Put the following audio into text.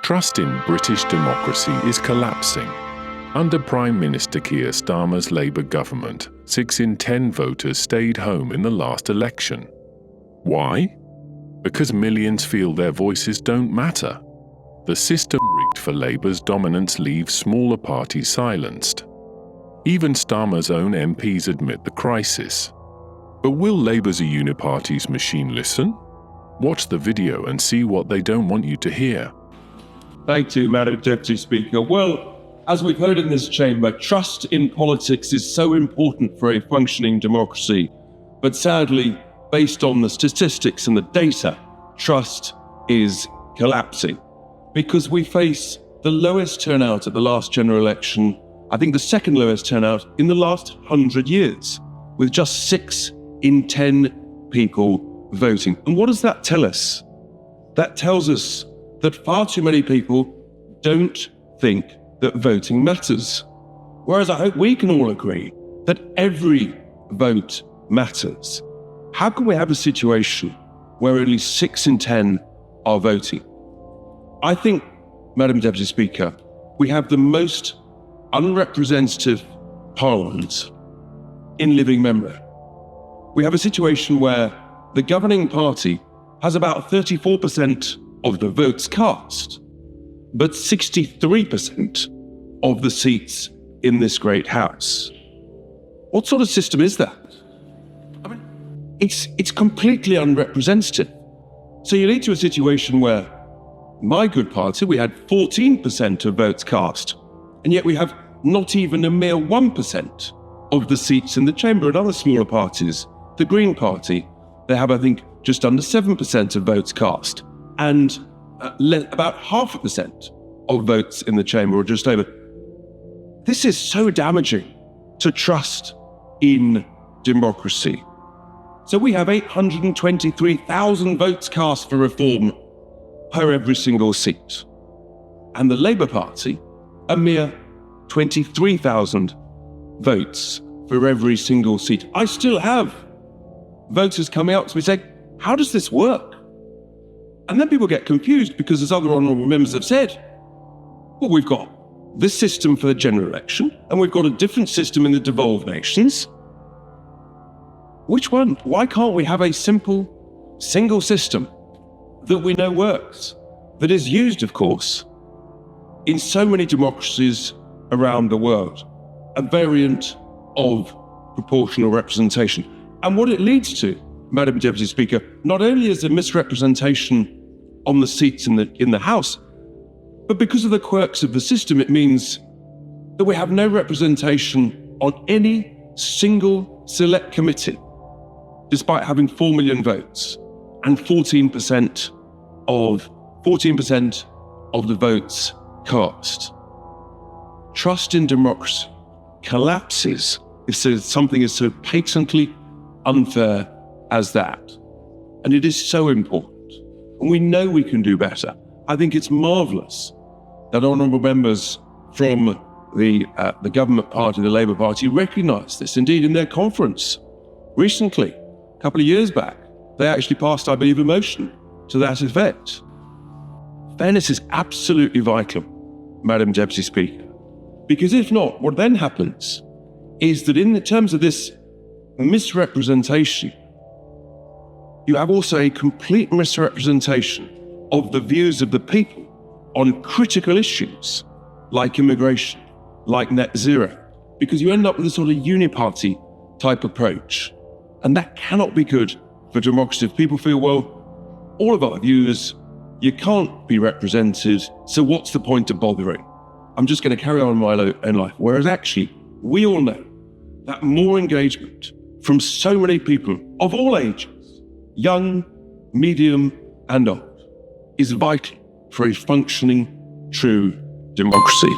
Trust in British democracy is collapsing. Under Prime Minister Keir Starmer's Labour government, 6 in 10 voters stayed home in the last election. Why? Because millions feel their voices don't matter. The system rigged for Labour's dominance leaves smaller parties silenced. Even Starmer's own MPs admit the crisis. But will Labour's uniparty's machine listen? Watch the video and see what they don't want you to hear. Thank you, Madam Deputy Speaker. Well, as we've heard in this chamber, trust in politics is so important for a functioning democracy. But sadly, based on the statistics and the data, trust is collapsing. Because we face the lowest turnout at the last general election, I think the second lowest turnout in the last 100 years, with just 6 in 10 people voting. And what does that tell us? That tells us that far too many people don't think that voting matters. Whereas I hope we can all agree that every vote matters. How can we have a situation where only 6 in 10 are voting? I think, Madam Deputy Speaker, we have the most unrepresentative parliament in living memory. We have a situation where the governing party has about 34% of the votes cast, but 63% of the seats in this great house. What sort of system is that? I mean, it's completely unrepresentative. So you lead to a situation where my good party, we had 14% of votes cast, and yet we have not even a mere 1% of the seats in the chamber. And other smaller parties, the Green Party, they have, I think, just under 7% of votes cast, and about 0.5% of votes in the chamber, or just over. This is so damaging to trust in democracy. So we have 823,000 votes cast for reform per every single seat. And the Labour Party, a mere 23,000 votes for every single seat. I still have voters coming up to me saying, how does this work? And then people get confused because, as other honourable members have said, well, we've got this system for the general election and we've got a different system in the devolved nations. Which one? Why can't we have a simple, single system that we know works, that is used, of course, in so many democracies around the world, a variant of proportional representation? And what it leads to, Madam Deputy Speaker, not only is there misrepresentation on the seats in the House, but because of the quirks of the system, it means that we have no representation on any single select committee, despite having 4 million votes and 14% of the votes cast. Trust in democracy collapses if something is so patently unfair as that. And it is so important. And we know we can do better. I think it's marvellous that honourable members from the government party, the Labour Party, recognise this. Indeed, in their conference recently, a couple of years back, they actually passed, I believe, a motion to that effect. Fairness is absolutely vital, Madam Deputy Speaker, because if not, what then happens is that in the terms of this misrepresentation, you have also a complete misrepresentation of the views of the people on critical issues like immigration, like net zero, because you end up with a sort of uniparty type approach. And that cannot be good for democracy. If people feel, well, all of our views, you can't be represented, so what's the point of bothering? I'm just going to carry on in my own life. Whereas actually, we all know that more engagement from so many people of all ages, young, medium, and old, is vital for a functioning, true democracy.